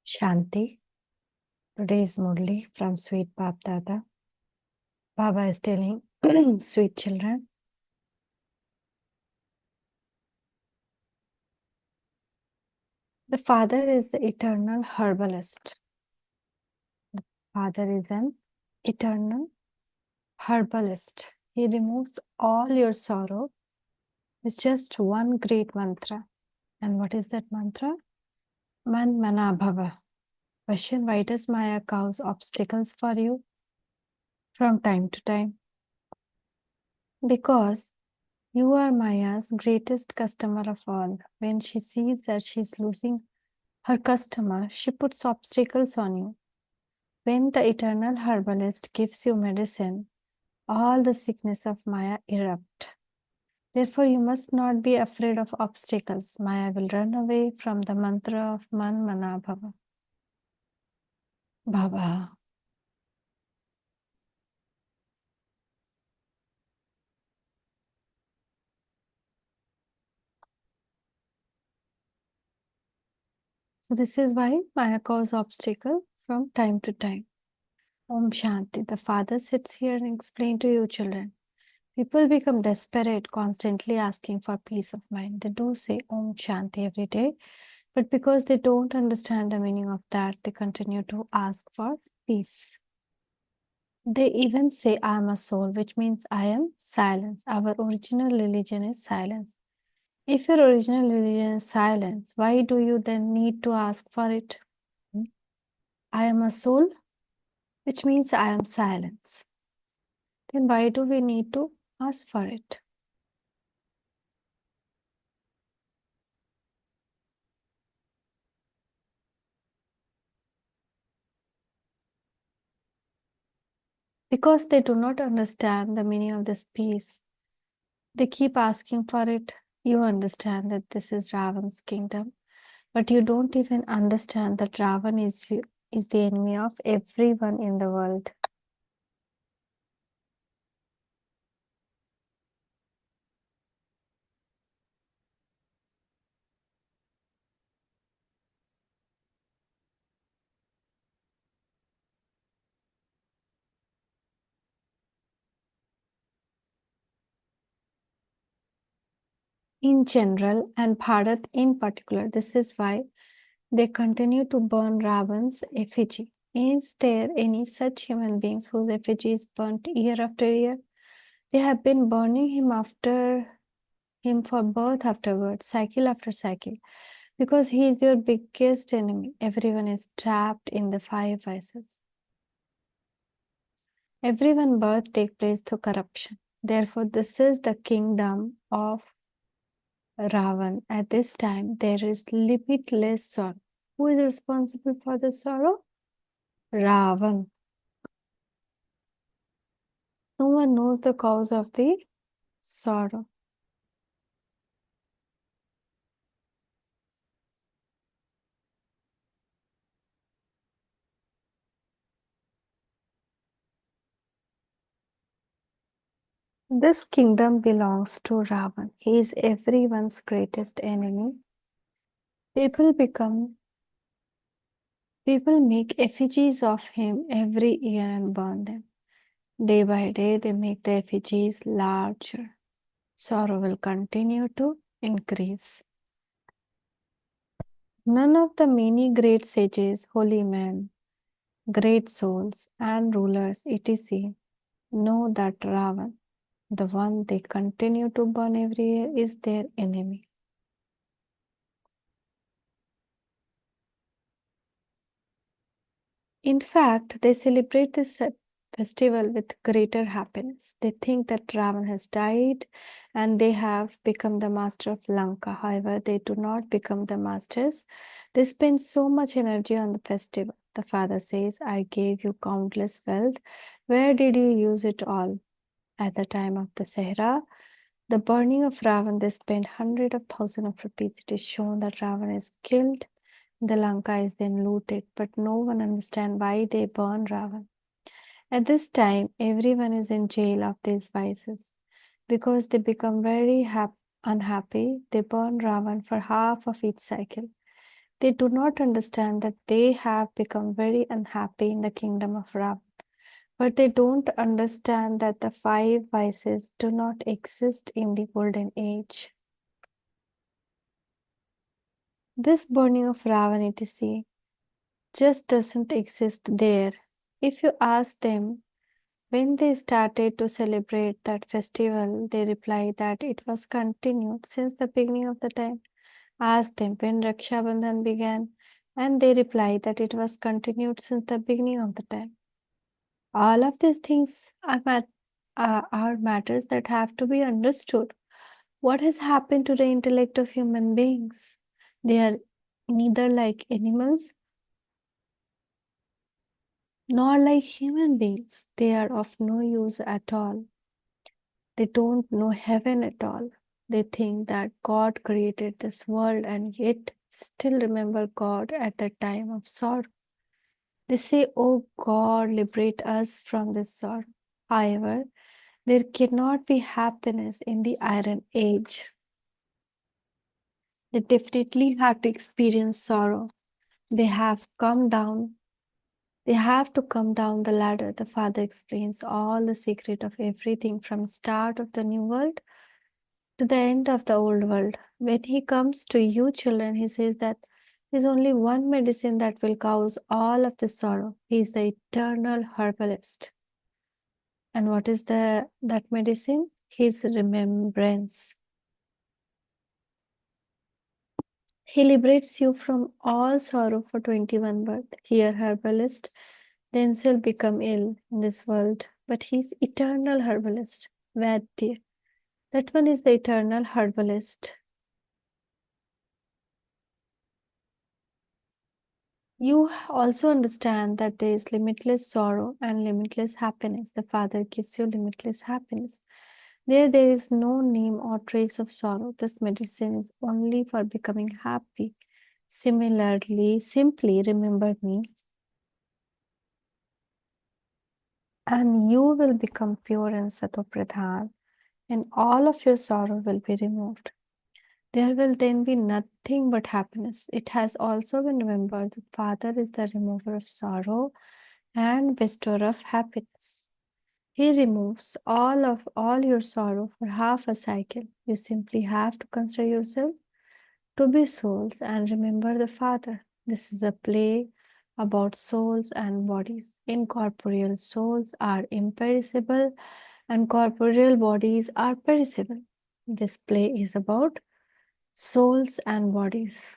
Shanti. Today is Murli from Sweet Bab Dada. Baba is telling, sweet children, the Father is the eternal herbalist. The Father is an eternal herbalist. He removes all your sorrow with just one great mantra. And what is that mantra? Man Mana Bhava. Question: why does Maya cause obstacles for you from time to time? Because you are Maya's greatest customer of all. When she sees that she is losing her customer, she puts obstacles on you. When the eternal herbalist gives you medicine, all the sickness of Maya erupt. Therefore, you must not be afraid of obstacles. Maya will run away from the mantra of Man Mana Bhava. Baba. So this is why Maya causes obstacle from time to time. Om Shanti. The father sits here and explains to you children. People become desperate, constantly asking for peace of mind. They do say Om Shanti every day, but because they don't understand the meaning of that, they continue to ask for peace. They even say, I am a soul, which means I am silence. Our original religion is silence. If your original religion is silence, why do you then need to ask for it? I am a soul, which means I am silence. Then why do we need to ask for it? Because they do not understand the meaning of this peace. They keep asking for it. You understand that this is Ravan's kingdom, but you don't even understand that Ravan is the enemy of everyone in the world. In general, and Bharat in particular, this is why they continue to burn Ravan's effigy. Is there any such human beings whose effigy is burnt year after year? They have been burning him for birth afterwards, cycle after cycle, because he is your biggest enemy. Everyone is trapped in the five vices. Everyone birth take place through corruption. Therefore, this is the kingdom of Ravan. At this time, there is limitless sorrow. Who is responsible for the sorrow? Ravan. No one knows the cause of the sorrow. This kingdom belongs to Ravan. He is everyone's greatest enemy. People make effigies of him every year and burn them. Day by day, they make the effigies larger. Sorrow will continue to increase. None of the many great sages, holy men, great souls, and rulers, etc., know that Ravan, the one they continue to burn every year, is their enemy. In fact, they celebrate this festival with greater happiness. They think that Ravan has died and they have become the master of Lanka. However, they do not become the masters. They spend so much energy on the festival. The father says, I gave you countless wealth. Where did you use it all? At the time of the Sehra, the burning of Ravan, they spent hundreds of thousands of rupees. It is shown that Ravan is killed. The Lanka is then looted, but no one understands why they burn Ravan. At this time, everyone is in jail of these vices. Because they become very unhappy, they burn Ravan for half of each cycle. They do not understand that they have become very unhappy in the kingdom of Ram. But they don't understand that the five vices do not exist in the golden age. This burning of Ravanitisi just doesn't exist there. If you ask them when they started to celebrate that festival, they reply that it was continued since the beginning of the time. Ask them when Raksha Bandhan began, and they reply that it was continued since the beginning of the time. All of these things are matters that have to be understood. What has happened to the intellect of human beings? They are neither like animals nor like human beings. They are of no use at all. They don't know heaven at all. They think that God created this world and yet still remember God at the time of sorrow. They say, "Oh God, liberate us from this sorrow." However, there cannot be happiness in the Iron Age. They definitely have to experience sorrow. They have come down. They have to come down the ladder. The Father explains all the secret of everything from start of the new world to the end of the old world. When he comes to you children, he says that there's only one medicine that will cause all of the sorrow. He is the eternal herbalist. And what is that medicine? His remembrance. He liberates you from all sorrow for 21 birth. Here, herbalists themselves become ill in this world, but he's eternal herbalist, Vaidya. That one is the eternal herbalist. You also understand that there is limitless sorrow and limitless happiness. The Father gives you limitless happiness. There is no name or trace of sorrow. This medicine is only for becoming happy. Similarly, simply remember me, and you will become pure and satopradhan, and all of your sorrow will be removed. There will then be nothing but happiness. It has also been remembered that Father is the remover of sorrow and bestower of happiness. He removes all your sorrow for half a cycle. You simply have to consider yourself to be souls and remember the Father. This is a play about souls and bodies. Incorporeal souls are imperishable and corporeal bodies are perishable. This play is about souls and bodies.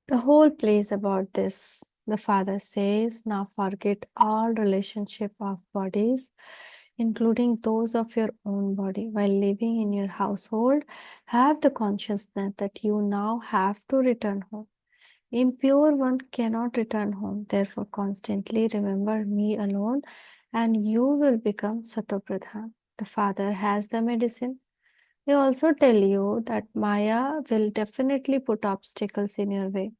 The whole play is about this. The Father says, now forget all relationship of bodies, including those of your own body. While living in your household, have the consciousness that you now have to return home. Impure one cannot return home. Therefore, constantly remember me alone, and you will become Satopradhan. The Father has the medicine. They also tell you that Maya will definitely put obstacles in your way.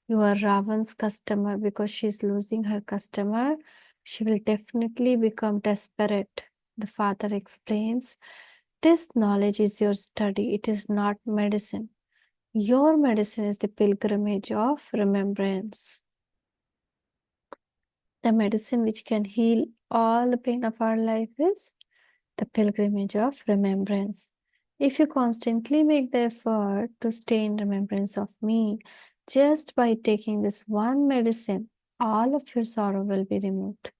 You are Ravan's customer because she's losing her customer. She will definitely become desperate. The Father explains, this knowledge is your study, it is not medicine. Your medicine is the pilgrimage of remembrance. The medicine which can heal all the pain of our life is the pilgrimage of remembrance. If you constantly make the effort to stay in remembrance of me, just by taking this one medicine, all of your sorrow will be removed.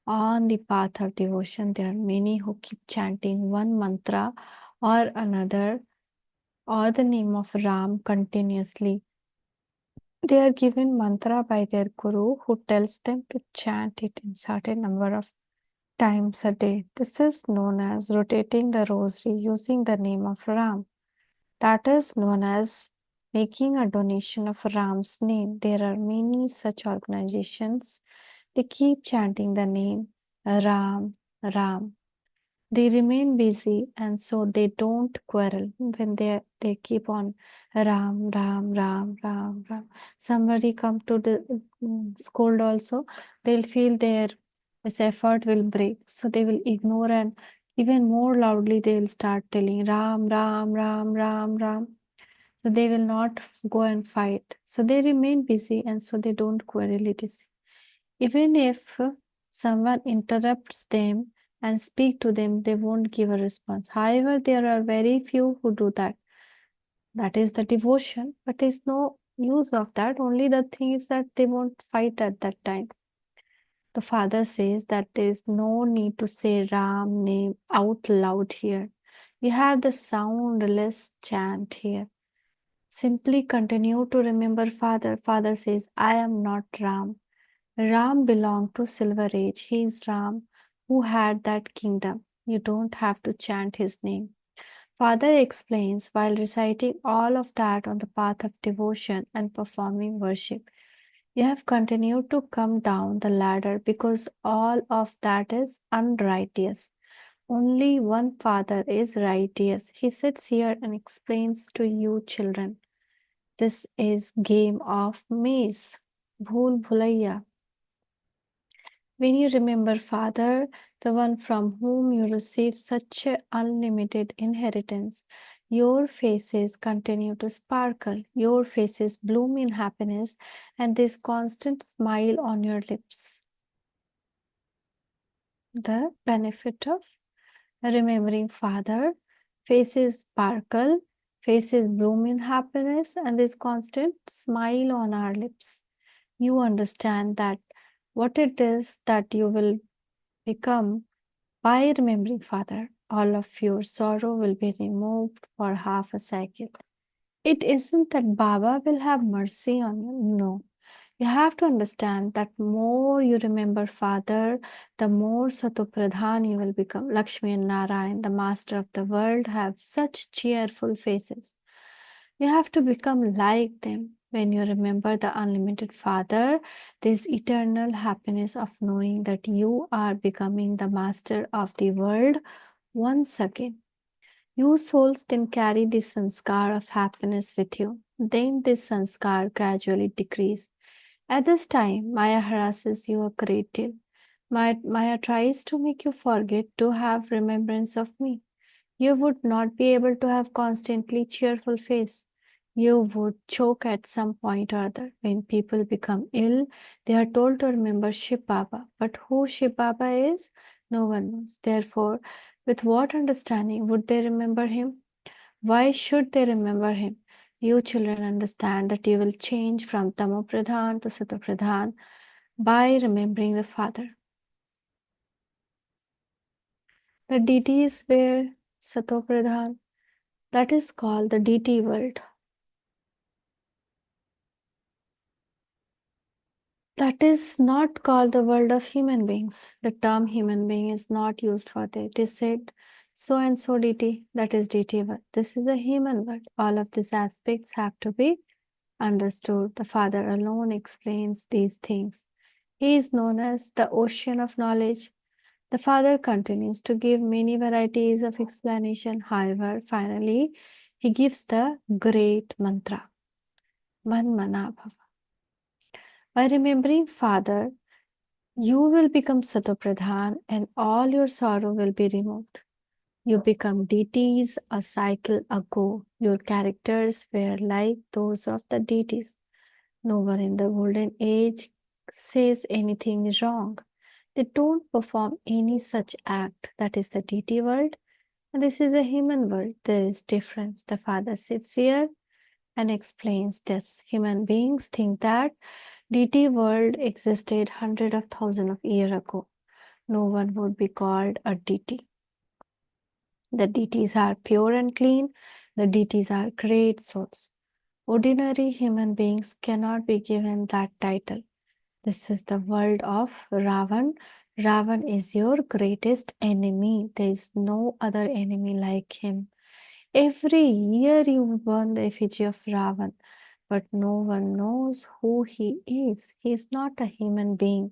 On the path of devotion, there are many who keep chanting one mantra or another or the name of Ram continuously. They are given mantra by their guru who tells them to chant it in certain number of times a day. This is known as rotating the rosary using the name of Ram. That is known as making a donation of Ram's name. There are many such organizations. They keep chanting the name Ram, Ram. They remain busy and so they don't quarrel when they keep on Ram, Ram, Ram, Ram, Ram. Somebody come to the scold also, they'll feel their this effort will break. So they will ignore and even more loudly they will start telling Ram, Ram, Ram, Ram, Ram. So they will not go and fight. So they remain busy and so they don't quarrel it is. Even if someone interrupts them and speak to them, they won't give a response. However, there are very few who do that. That is the devotion, but there's no use of that. Only the thing is that they won't fight at that time. The father says that there is no need to say Ram name out loud here. You have the soundless chant here. Simply continue to remember Father. Father says, I am not Ram. Ram belonged to Silver Age. He is Ram who had that kingdom. You don't have to chant his name. Father explains while reciting all of that on the path of devotion and performing worship. You have continued to come down the ladder because all of that is unrighteous. Only one Father is righteous. He sits here and explains to you, children. This is game of maze. Bhool bhulaiya. When you remember Father, the one from whom you received such an unlimited inheritance, your faces continue to sparkle, your faces bloom in happiness, and this constant smile on your lips. The benefit of remembering Father, faces sparkle, faces bloom in happiness, and this constant smile on our lips. You understand that what it is that you will become by remembering Father, all of your sorrow will be removed for half a cycle. It isn't that Baba will have mercy on you. No. You have to understand that more you remember Father, the more Satopradhan you will become. Lakshmi and Narayan, the master of the world, have such cheerful faces. You have to become like them. When you remember the unlimited Father, this eternal happiness of knowing that you are becoming the master of the world once again. You souls then carry this sanskar of happiness with you. Then this sanskar gradually decrease. At this time, Maya harasses you a great deal. Maya tries to make you forget to have remembrance of me. You would not be able to have constantly cheerful face. You would choke at some point or other. When people become ill, they are told to remember Shiv Baba. But who Shiv Baba is, no one knows. Therefore, with what understanding would they remember him? Why should they remember him? You children understand that you will change from Tamo Pradhan to Sato Pradhan by remembering the Father. The deities were Sato Pradhan. That is called the deity world. That is not called the world of human beings. The term human being is not used for that. It is said so and so deity, that is deity world. This is a human world. All of these aspects have to be understood. The Father alone explains these things. He is known as the ocean of knowledge. The Father continues to give many varieties of explanation. However, finally, he gives the great mantra, Man Mana Bhava. By remembering Father, you will become Satopradhan and all your sorrow will be removed. You become deities a cycle ago. Your characters were like those of the deities. No one in the golden age says anything wrong. They don't perform any such act. That is the deity world. And this is a human world. There is difference. The Father sits here and explains this. Human beings think that deity world existed hundred of thousands of years ago. No one would be called a deity. The deities are pure and clean. The deities are great souls. Ordinary human beings cannot be given that title. This is the world of Ravan. Ravan is your greatest enemy. There is no other enemy like him. Every year you burn the effigy of Ravan, but no one knows who he is. He is not a human being.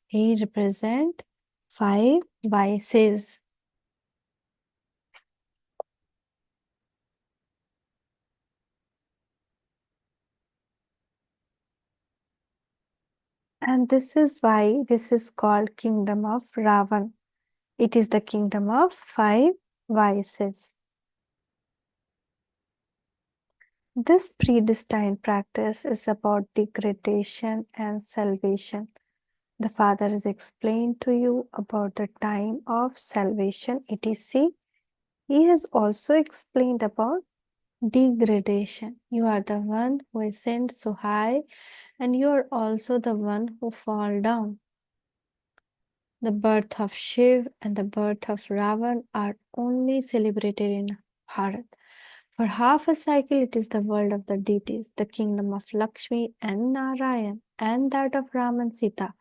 He represents five vices. And this is why this is called kingdom of Ravan. It is the kingdom of five vices. This predestined practice is about degradation and salvation. The Father has explained to you about the time of salvation, etc. He has also explained about degradation. You are the one who ascends so high, and you are also the one who fall down. The birth of Shiv and the birth of Ravan are only celebrated in Bharat. For half a cycle, it is the world of the deities, the kingdom of Lakshmi and Narayan, and that of Ram and Sita.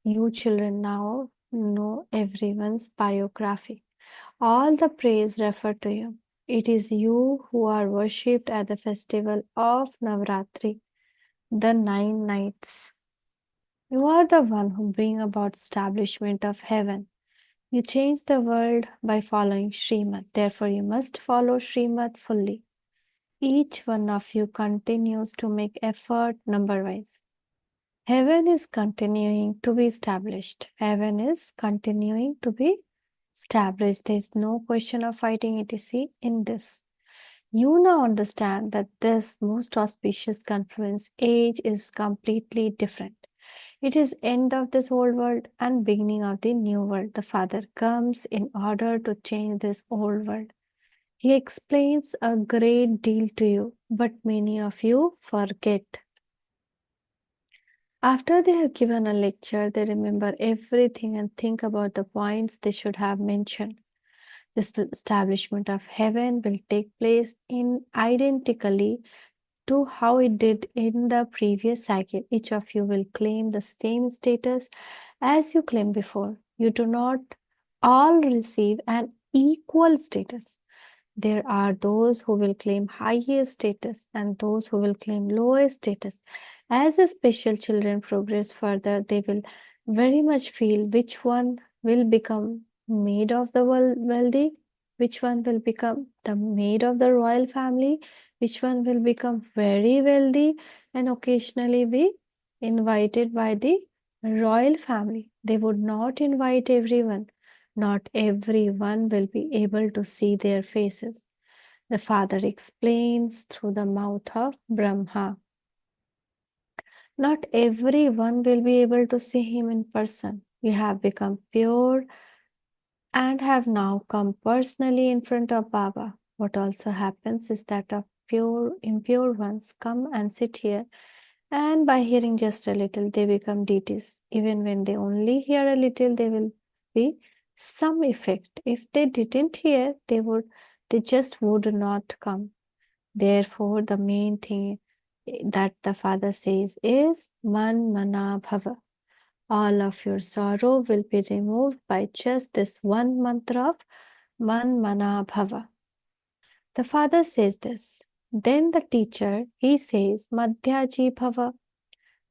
You children now know everyone's biography. All the praise refer to you. It is you who are worshipped at the festival of Navratri, the 9 nights. You are the one who bring about establishment of heaven. You change the world by following Srimad. Therefore, you must follow Srimad fully. Each one of you continues to make effort number wise. Heaven is continuing to be established. Heaven is continuing to be established. There is no question of fighting etc. in this. You now understand that this most auspicious confluence age is completely different. It is end of this old world and beginning of the new world. The Father comes in order to change this old world. He explains a great deal to you, but many of you forget. After they have given a lecture, they remember everything and think about the points they should have mentioned. This establishment of heaven will take place in identically to how it did in the previous cycle. Each of you will claim the same status as you claimed before. You do not all receive an equal status. There are those who will claim higher status and those who will claim lower status. As the special children progress further, they will very much feel which one will become maid of the wealthy, which one will become the maid of the royal family, which one will become very wealthy and occasionally be invited by the royal family. They would not invite everyone. Not everyone will be able to see their faces. The Father explains through the mouth of Brahma. Not everyone will be able to see him in person. We have become pure and have now come personally in front of Baba. What also happens is that of pure, impure ones come and sit here, and by hearing just a little, they become deities. Even when they only hear a little, there will be some effect. If they didn't hear, they just would not come. Therefore, the main thing that the Father says is Man Mana Bhava. All of your sorrow will be removed by just this one mantra of Man Mana Bhava. The Father says this. Then the teacher, he says Madhyaji Bhava.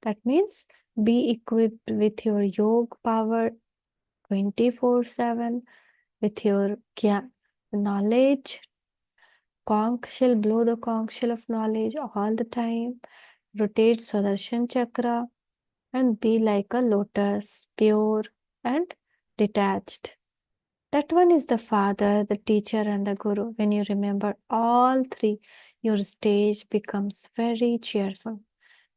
That means be equipped with your yoga power 24/7, with your knowledge. Conch shell, blow the conch shell of knowledge all the time. Rotate Sudarshan Chakra and be like a lotus, pure and detached. That one is the Father, the teacher, and the Guru. When you remember all three, your stage becomes very cheerful.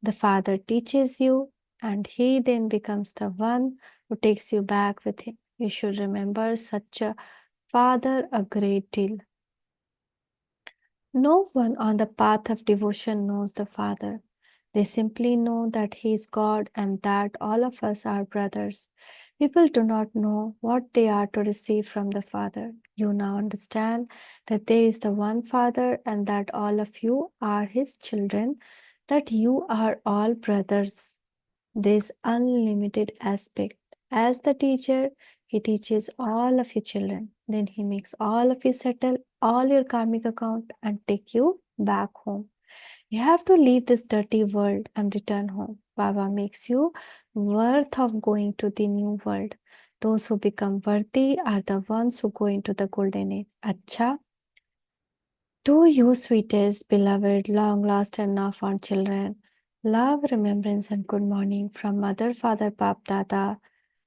The Father teaches you, and He then becomes the one who takes you back with Him. You should remember such a Father a great deal. No one on the path of devotion knows the Father. They simply know that He is God and that all of us are brothers. People do not know what they are to receive from the Father. You now understand that there is the one Father and that all of you are His children, that you are all brothers. This unlimited aspect. As the teacher, He teaches all of your children. Then He makes all of you settle all your karmic account and take you back home. You have to leave this dirty world and return home. Baba makes you worth of going to the new world. Those who become worthy are the ones who go into the golden age. Acha. To you, sweetest, beloved, long lost and now found children, love, remembrance, and good morning from Mother, Father, Bap, Dada.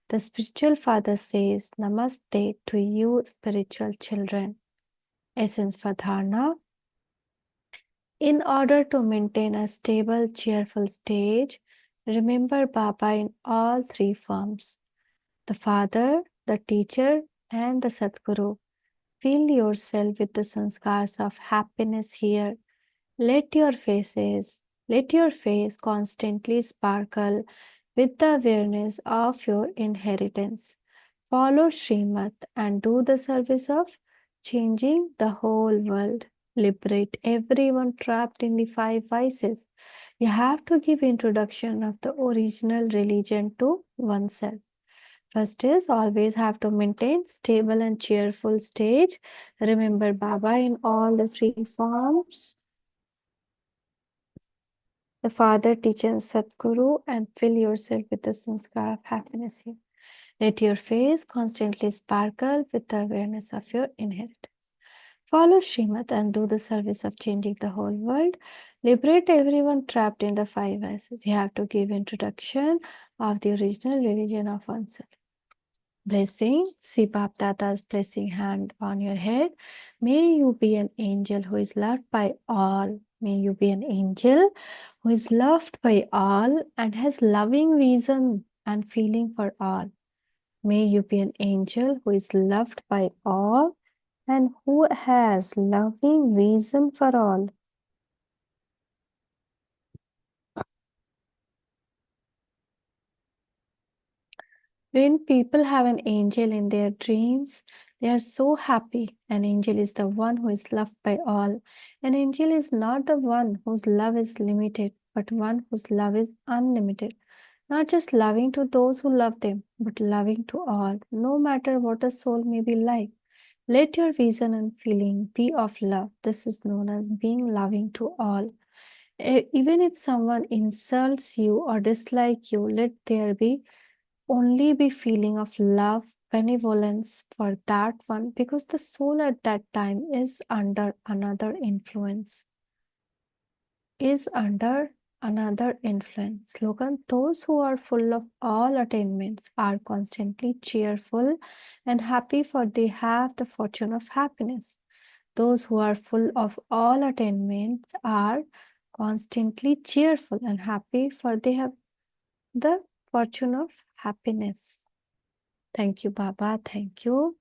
The spiritual father says, Namaste to you, spiritual children. Essence for Dharna. In order to maintain a stable, cheerful stage, remember Baba in all three forms: the Father, the Teacher, and the Sadguru. Fill yourself with the sanskars of happiness here. Let your faces, let your face constantly sparkle with the awareness of your inheritance. Follow Srimad and do the service of changing the whole world. Liberate everyone trapped in the five vices. You have to give introduction of the original religion to oneself. First is always have to maintain stable and cheerful stage. Remember Baba in all the three forms. The Father, Teacher, and Sadguru, and fill yourself with the sanskar of happiness here. Let your face constantly sparkle with the awareness of your inheritance. Follow Srimad and do the service of changing the whole world. Liberate everyone trapped in the five vices. You have to give introduction of the original religion of oneself. Blessing, see Bap Dada's blessing hand on your head. May you be an angel who is loved by all. May you be an angel who is loved by all and has loving vision and feeling for all. May you be an angel who is loved by all and who has loving vision for all. When people have an angel in their dreams, they are so happy. An angel is the one who is loved by all. An angel is not the one whose love is limited, but one whose love is unlimited. Not just loving to those who love them, but loving to all, no matter what a soul may be like. Let your vision and feeling be of love. This is known as being loving to all. Even if someone insults you or dislike you, let there be only be feeling of love, benevolence for that one, because the soul at that time is under another influence. Slogan: those who are full of all attainments are constantly cheerful and happy, for they have the fortune of happiness. Those who are full of all attainments are constantly cheerful and happy, for they have the fortune of happiness. Thank you, Baba. Thank you.